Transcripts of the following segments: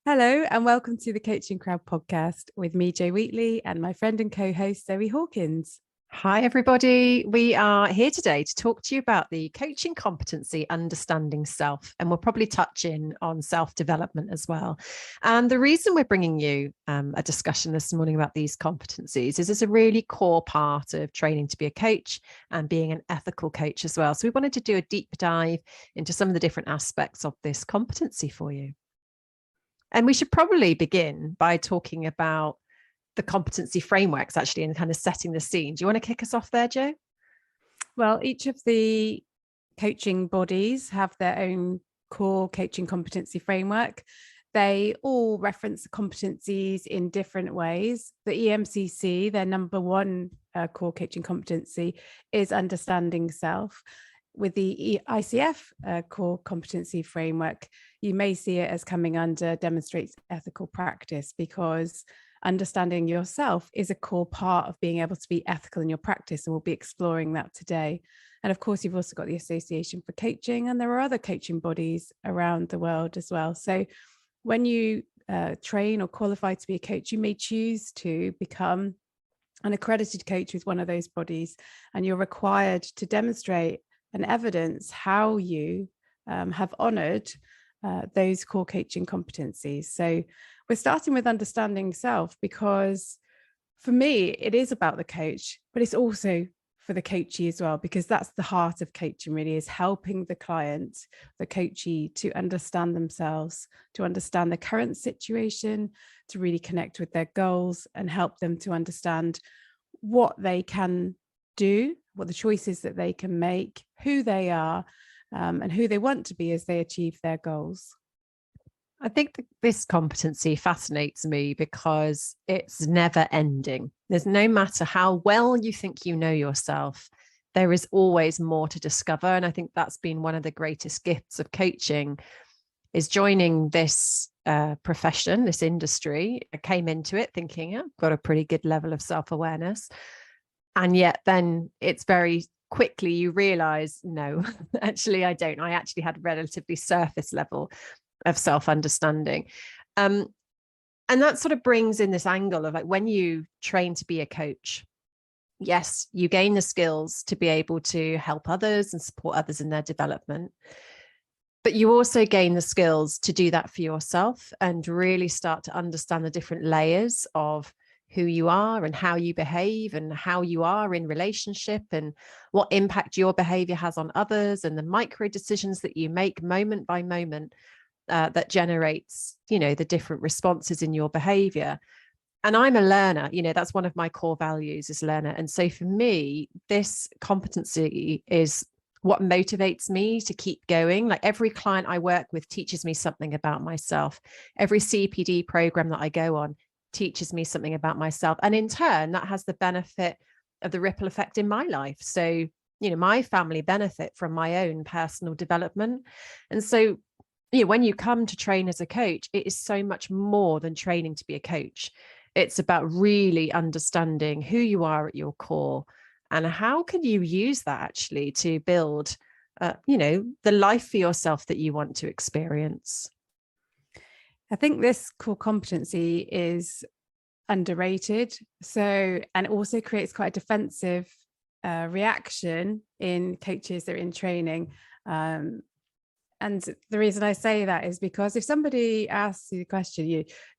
Hello and welcome to the Coaching Crowd podcast with me, Jo Wheatley, and my friend and co-host, Zoe Hawkins. Hi, everybody. We are here today to talk to you about the coaching competency, understanding self, and we'll probably touch in on self-development as well. And the reason we're bringing you a discussion this morning about these competencies is it's a really core part of training to be a coach and being an ethical coach as well. So we wanted to do a deep dive into some of the different aspects of this competency for you. And we should probably begin by talking about the competency frameworks actually and kind of setting the scene. Do you want to kick us off there, Jo? Well, each of the coaching bodies have their own core coaching competency framework. They all reference the competencies in different ways. The EMCC, their number one core coaching competency, is understanding self. With the ICF core competency framework, you may see it as coming under demonstrates ethical practice, because understanding yourself is a core part of being able to be ethical in your practice. And we'll be exploring that today. And of course, you've also got the Association for Coaching, and there are other coaching bodies around the world as well. So when you train or qualify to be a coach, you may choose to become an accredited coach with one of those bodies, and you're required to demonstrate and evidence how you have honoured those core coaching competencies. So we're starting with understanding self, because for me, it is about the coach, but it's also for the coachee as well, because that's the heart of coaching, really, is helping the client, the coachee, to understand themselves, to understand the current situation, to really connect with their goals and help them to understand what they can do, what the choices that they can make, who they are, and who they want to be as they achieve their goals. I think this competency fascinates me because it's never ending. There's no matter how well you think you know yourself, there is always more to discover. And I think that's been one of the greatest gifts of coaching, is joining this profession, this industry. I came into it thinking, yeah, I've got a pretty good level of self-awareness. And yet then it's very quickly you realize, no, actually, I don't. I actually had relatively surface level of self-understanding. And that sort of brings in this angle of, like, when you train to be a coach, yes, you gain the skills to be able to help others and support others in their development, but you also gain the skills to do that for yourself and really start to understand the different layers of who you are and how you behave and how you are in relationship and what impact your behavior has on others, and the micro decisions that you make moment by moment that generates, the different responses in your behavior. And I'm a learner, that's one of my core values, is learner. And so for me, this competency is what motivates me to keep going. Like, every client I work with teaches me something about myself. Every CPD program that I go on teaches me something about myself. And in turn, that has the benefit of the ripple effect in my life. So, my family benefit from my own personal development. And so, when you come to train as a coach, it is so much more than training to be a coach. It's about really understanding who you are at your core and how can you use that actually to build, the life for yourself that you want to experience. I think this core competency is underrated. So, and it also creates quite a defensive reaction in coaches that are in training. And the reason I say that is because if somebody asks you the question,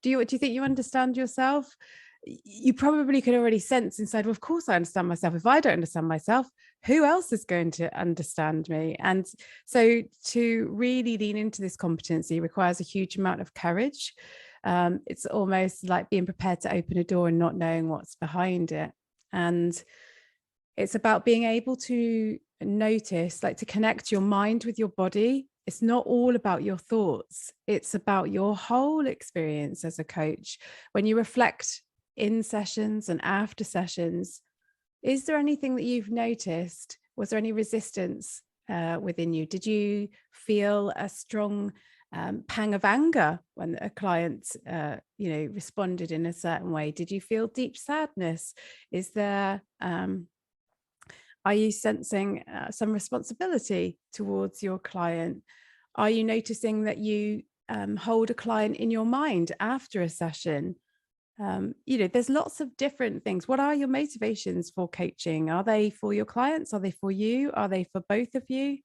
do you think you understand yourself? You probably could already sense inside, well, of course I understand myself. If I don't understand myself, who else is going to understand me? And so to really lean into this competency requires a huge amount of courage. It's almost like being prepared to open a door and not knowing what's behind it. And it's about being able to notice, like, to connect your mind with your body. It's not all about your thoughts. It's about your whole experience as a coach. When you reflect in sessions and after sessions, is there anything that you've noticed? Was there any resistance within you? Did you feel a strong pang of anger when a client, responded in a certain way? Did you feel deep sadness? Is there Are you sensing some responsibility towards your client? Are you noticing that you hold a client in your mind after a session? There's lots of different things. What are your motivations for coaching? Are they for your clients? Are they for you? Are they for both of you?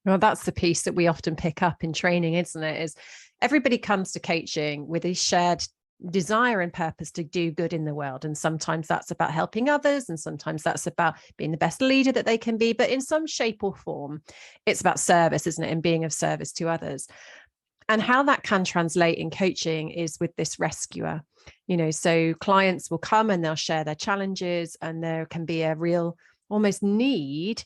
Well, that's the piece that we often pick up in training, isn't it? Is everybody comes to coaching with a shared desire and purpose to do good in the world. And sometimes that's about helping others, and sometimes that's about being the best leader that they can be. But in some shape or form, it's about service, isn't it? And being of service to others. And how that can translate in coaching is with this rescuer. So clients will come and they'll share their challenges, and there can be a real almost need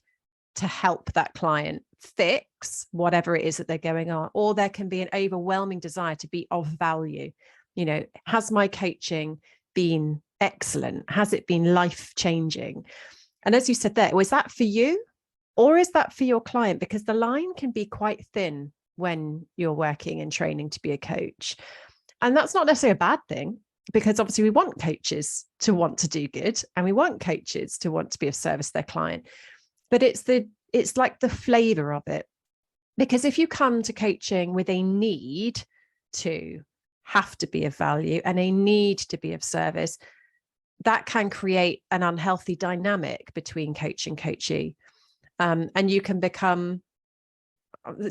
to help that client fix whatever it is that they're going on, or there can be an overwhelming desire to be of value. Has my coaching been excellent? Has it been life-changing? And as you said there, was that for you, or is that for your client? Because the line can be quite thin when you're working and training to be a coach. And that's not necessarily a bad thing, because obviously we want coaches to want to do good, and we want coaches to want to be of service to their client. But it's like the flavor of it. Because if you come to coaching with a need to have to be of value and a need to be of service, that can create an unhealthy dynamic between coach and coachee. And you can become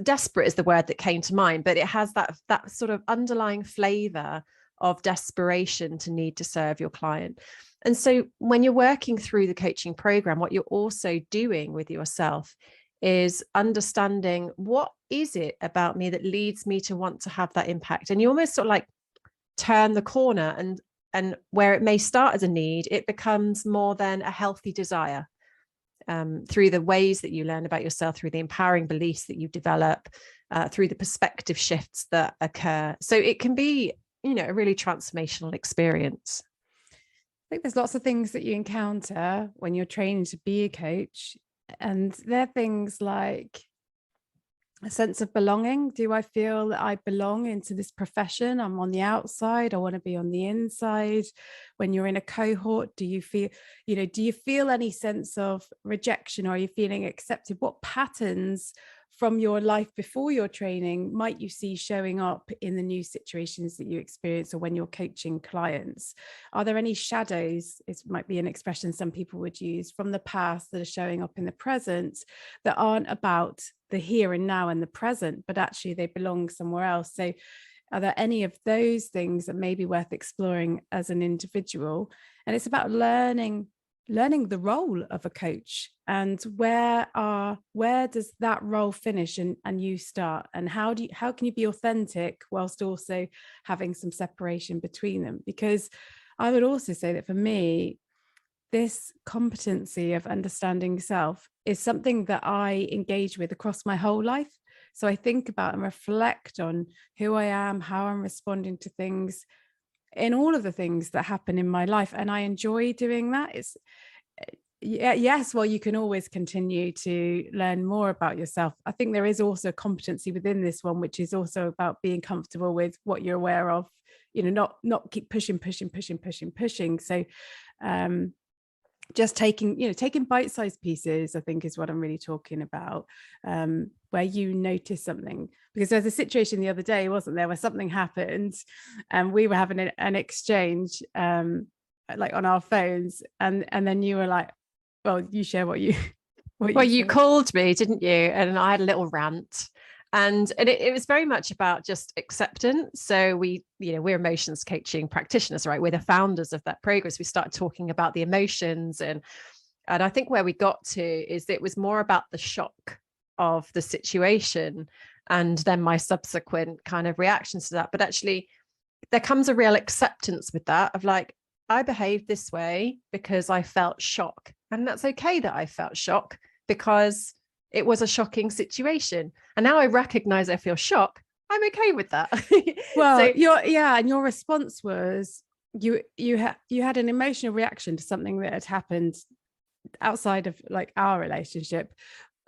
desperate is the word that came to mind, but it has that sort of underlying flavor of desperation to need to serve your client. And so when you're working through the coaching program, what you're also doing with yourself is understanding, what is it about me that leads me to want to have that impact? And you almost sort of like turn the corner, and where it may start as a need, it becomes more than a healthy desire. Through the ways that you learn about yourself, through the empowering beliefs that you develop, through the perspective shifts that occur. So it can be, a really transformational experience. I think there's lots of things that you encounter when you're training to be a coach. And they're things like a sense of belonging. Do I feel that I belong into this profession? I'm on the outside. I want to be on the inside. When you're in a cohort, do you feel any sense of rejection, or are you feeling accepted? What patterns from your life before your training might you see showing up in the new situations that you experience, or when you're coaching clients? Are there any shadows, it might be an expression some people would use, from the past that are showing up in the present, that aren't about the here and now and the present, but actually they belong somewhere else? So are there any of those things that may be worth exploring as an individual? And it's about learning the role of a coach, and where does that role finish and you start, and how can you be authentic whilst also having some separation between them? Because I would also say that for me, this competency of understanding self is something that I engage with across my whole life. So I think about and reflect on who I am, how I'm responding to things in all of the things that happen in my life. And I enjoy doing that. Yes, well, you can always continue to learn more about yourself. I think there is also a competency within this one, which is also about being comfortable with what you're aware of, not keep pushing. So just taking bite-sized pieces, I think, is what I'm really talking about, where you notice something. Because there's a situation the other day, wasn't there, where something happened and we were having an exchange like on our phones, and then you were like, well, you share what you you called me, didn't you? And I had a little rant. And it was very much about just acceptance. So we're emotions coaching practitioners, right? We're the founders of that program. So we started talking about the emotions. And I think where we got to is it was more about the shock of the situation and then my subsequent kind of reactions to that. But actually, there comes a real acceptance with that, of like, I behaved this way because I felt shock. And that's okay that I felt shock, because it was a shocking situation. And now I recognize I feel shock. I'm okay with that. Well, and your response was you had an emotional reaction to something that had happened outside of like our relationship,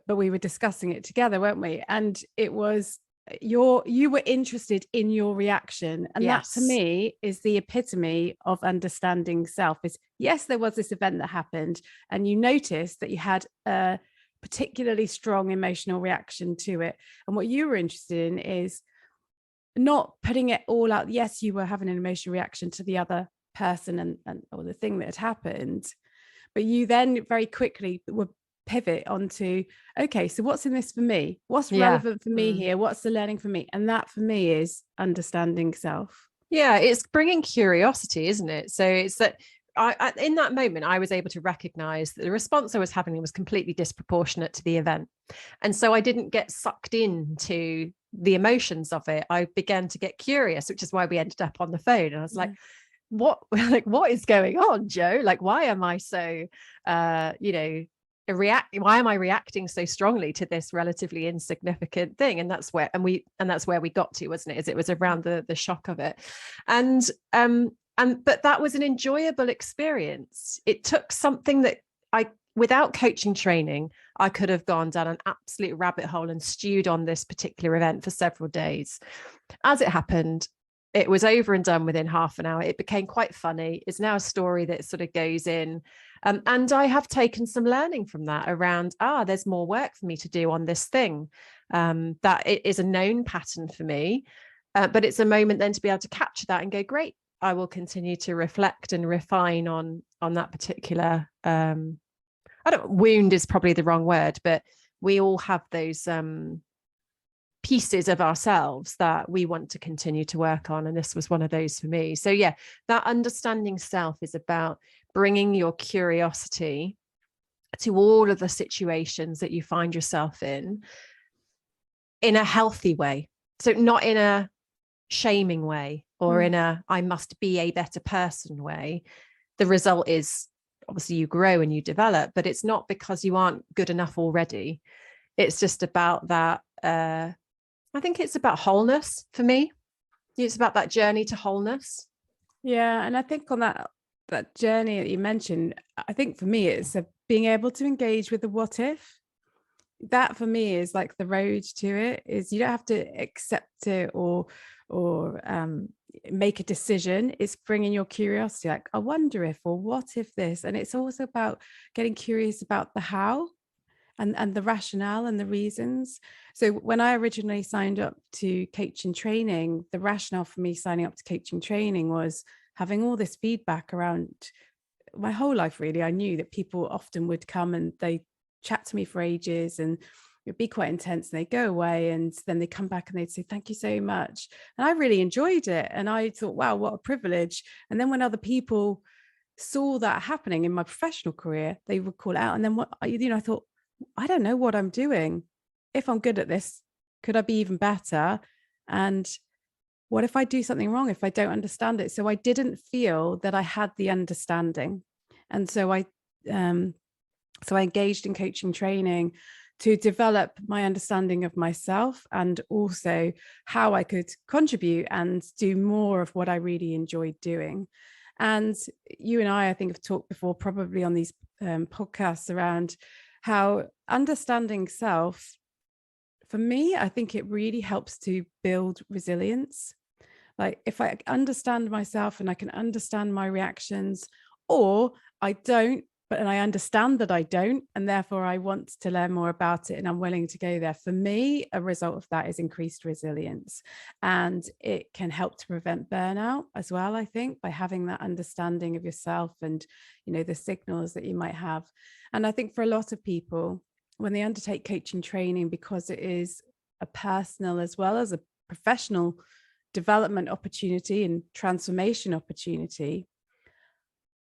but we were discussing it together, weren't we? And it was you were interested in your reaction. And yes. That to me is the epitome of understanding self. Is yes, there was this event that happened and you noticed that you had a particularly strong emotional reaction to it. And what you were interested in is not putting it all out. Yes, you were having an emotional reaction to the other person and or the thing that had happened, but you then very quickly would pivot onto, okay, so what's in this for me? What's Yeah. relevant for me here? What's the learning for me? And that for me is understanding self. Yeah, it's bringing curiosity, isn't it? So it's that in that moment, I was able to recognize that the response I was having was completely disproportionate to the event. And so I didn't get sucked into the emotions of it. I began to get curious, which is why we ended up on the phone. And I was like, what, like, what is going on, Joe? Like, why am I so, why am I reacting so strongly to this relatively insignificant thing? And that's where we got to, wasn't it? As it was around the shock of it. But that was an enjoyable experience. It took something that without coaching training, I could have gone down an absolute rabbit hole and stewed on this particular event for several days. As it happened, it was over and done within half an hour. It became quite funny. It's now a story that sort of goes in. And I have taken some learning from that around, there's more work for me to do on this thing. That it is a known pattern for me. But it's a moment then to be able to capture that and go, great, I will continue to reflect and refine on that particular, wound is probably the wrong word, but we all have those pieces of ourselves that we want to continue to work on. And this was one of those for me. So yeah, that understanding self is about bringing your curiosity to all of the situations that you find yourself in a healthy way. So not in a shaming way or in a I must be a better person way. The result is obviously you grow and you develop, but it's not because you aren't good enough already. It's just about that. I think it's about wholeness for me. It's about that journey to wholeness. Yeah. And I think on that journey that you mentioned, I think for me, it's being able to engage with the what if. That for me is like the road to it. Is you don't have to accept it or make a decision. It's bringing your curiosity, like I wonder if, or what if this. And it's also about getting curious about the how and the rationale and the reasons. So when I originally signed up to coaching training, the rationale for me signing up to coaching training was having all this feedback around my whole life. Really, I knew that people often would come and they chat to me for ages and it'd be quite intense, and they'd go away and then they come back and they'd say thank you so much, and I really enjoyed it and I thought, wow, what a privilege. And then when other people saw that happening in my professional career, they would call out. And then I thought, I don't know what I'm doing. If I'm good at this, could I be even better? And what if I do something wrong, if I don't understand it? So I didn't feel that I had the understanding. And so I engaged in coaching training to develop my understanding of myself and also how I could contribute and do more of what I really enjoyed doing. And you and I think, have talked before, probably on these podcasts, around how understanding self, for me, I think it really helps to build resilience. Like if I understand myself and I can understand my reactions, or I don't, and I understand that I don't, and therefore I want to learn more about it and I'm willing to go there. For me, a result of that is increased resilience, and it can help to prevent burnout as well, I think, by having that understanding of yourself and, the signals that you might have. And I think for a lot of people, when they undertake coaching training, because it is a personal as well as a professional development opportunity and transformation opportunity,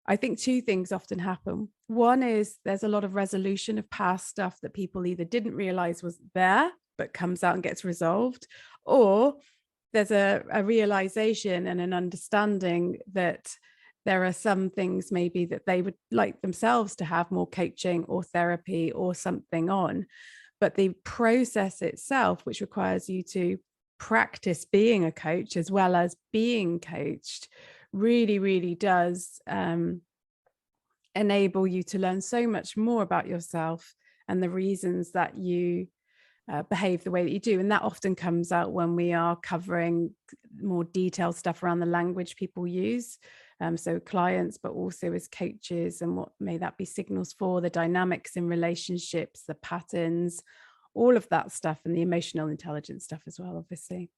I think two things often happen. One is there's a lot of resolution of past stuff that people either didn't realize was there, but comes out and gets resolved, or there's a realization and an understanding that there are some things maybe that they would like themselves to have more coaching or therapy or something on. But the process itself, which requires you to practice being a coach as well as being coached, really, really does enable you to learn so much more about yourself and the reasons that you behave the way that you do. And that often comes out when we are covering more detailed stuff around the language people use. So clients, but also as coaches, and what may that be signals for, the dynamics in relationships, the patterns, all of that stuff, and the emotional intelligence stuff as well, obviously.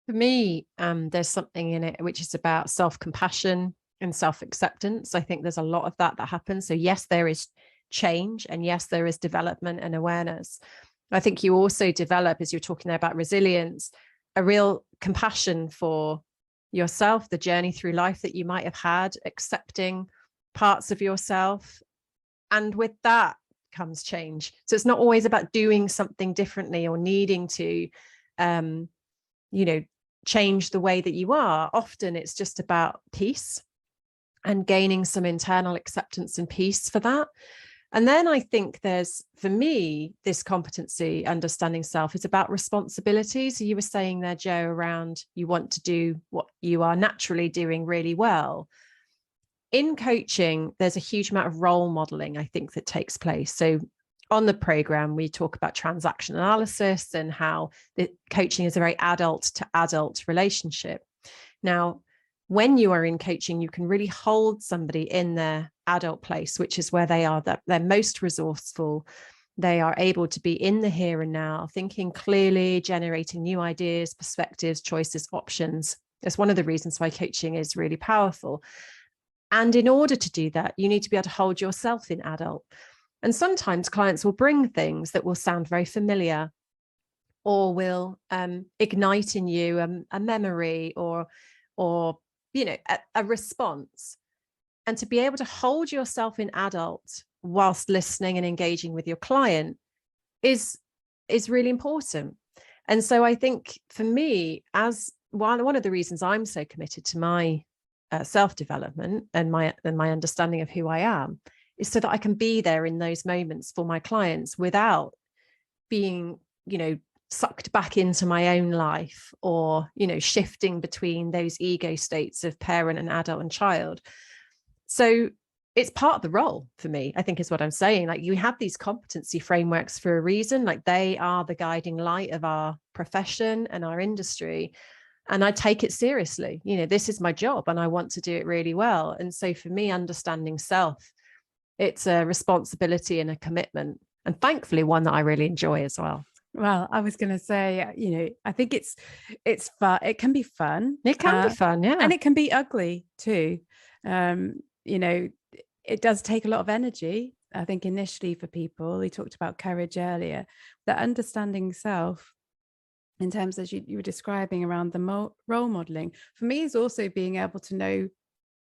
For me, there's something in it which is about self-compassion and self-acceptance. I think there's a lot of that happens. So yes, there is change, and yes, there is development and awareness. I think you also develop, as you're talking there about resilience, a real compassion for yourself, the journey through life that you might have had, accepting parts of yourself. And with that comes change. So it's not always about doing something differently or needing to, you know, change the way that you are. Often it's just about peace and gaining some internal acceptance and peace for that. And then I think there's, for me, this competency, understanding self, is about responsibility. So you were saying there, Joe, around you want to do what you are naturally doing really well. In coaching, there's a huge amount of role modeling, I think, that takes place. So on the program, we talk about transaction analysis and how the coaching is a very adult to adult relationship. Now, when you are in coaching, you can really hold somebody in their adult place, which is where they are, that they're most resourceful. They are able to be in the here and now, thinking clearly, generating new ideas, perspectives, choices, options. That's one of the reasons why coaching is really powerful. And in order to do that, you need to be able to hold yourself in adult. And sometimes clients will bring things that will sound very familiar, or will ignite in you a memory or a response. And to be able to hold yourself in adult whilst listening and engaging with your client is really important. And so I think for me, as one of the reasons I'm so committed to my self-development and my understanding of who I am, is so that I can be there in those moments for my clients without being, sucked back into my own life, or, shifting between those ego states of parent and adult and child. So it's part of the role for me, I think, is what I'm saying. Like, you have these competency frameworks for a reason. Like, they are the guiding light of our profession and our industry. And I take it seriously. This is my job and I want to do it really well. And so for me, understanding self, it's a responsibility and a commitment, and thankfully one that I really enjoy as well. Well, I was going to say, I think it's fun. It can be fun. It can be fun, yeah. And it can be ugly too. It does take a lot of energy, I think, initially for people. We talked about courage earlier, that understanding self, in terms, as you were describing around the role modeling, for me, is also being able to know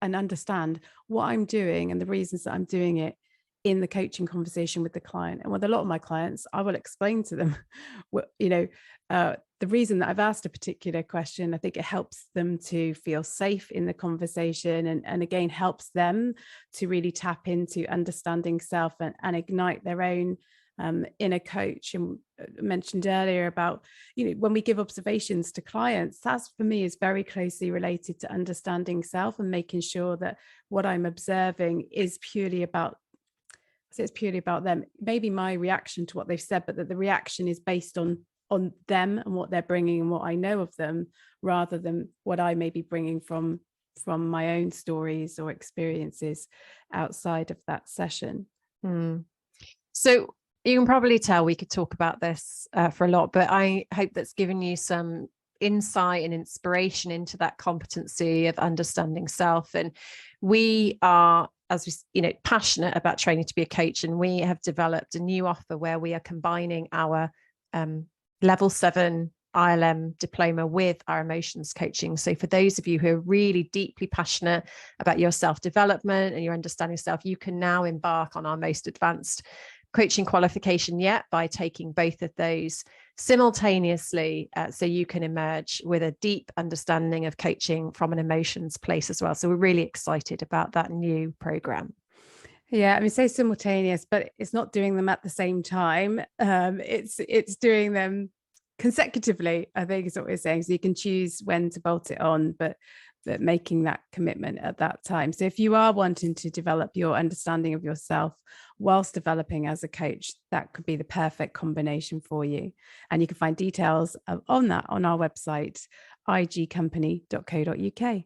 and understand what I'm doing and the reasons that I'm doing it in the coaching conversation with the client. And with a lot of my clients, I will explain to them, the reason that I've asked a particular question. I think it helps them to feel safe in the conversation, and again, helps them to really tap into understanding self and ignite their own inner coach. And mentioned earlier about, when we give observations to clients, that's, for me, is very closely related to understanding self and making sure that what I'm observing is purely about, so it's purely about them, maybe my reaction to what they've said, but that the reaction is based on them and what they're bringing and what I know of them, rather than what I may be bringing from my own stories or experiences outside of that session. So you can probably tell we could talk about this for a lot, but I hope that's given you some insight and inspiration into that competency of understanding self. And we are, as we, passionate about training to be a coach, and we have developed a new offer where we are combining our level 7 ILM diploma with our emotions coaching. So for those of you who are really deeply passionate about your self-development and your understanding self, you can now embark on our most advanced coaching qualification yet by taking both of those simultaneously, so you can emerge with a deep understanding of coaching from an emotions place as well. So we're really excited about that new program. Yeah, I mean, say simultaneous, but it's not doing them at the same time. It's doing them consecutively, I think, is what we're saying. So you can choose when to bolt it on, but making that commitment at that time. So if you are wanting to develop your understanding of yourself whilst developing as a coach, that could be the perfect combination for you. And you can find details on that on our website, igcompany.co.uk.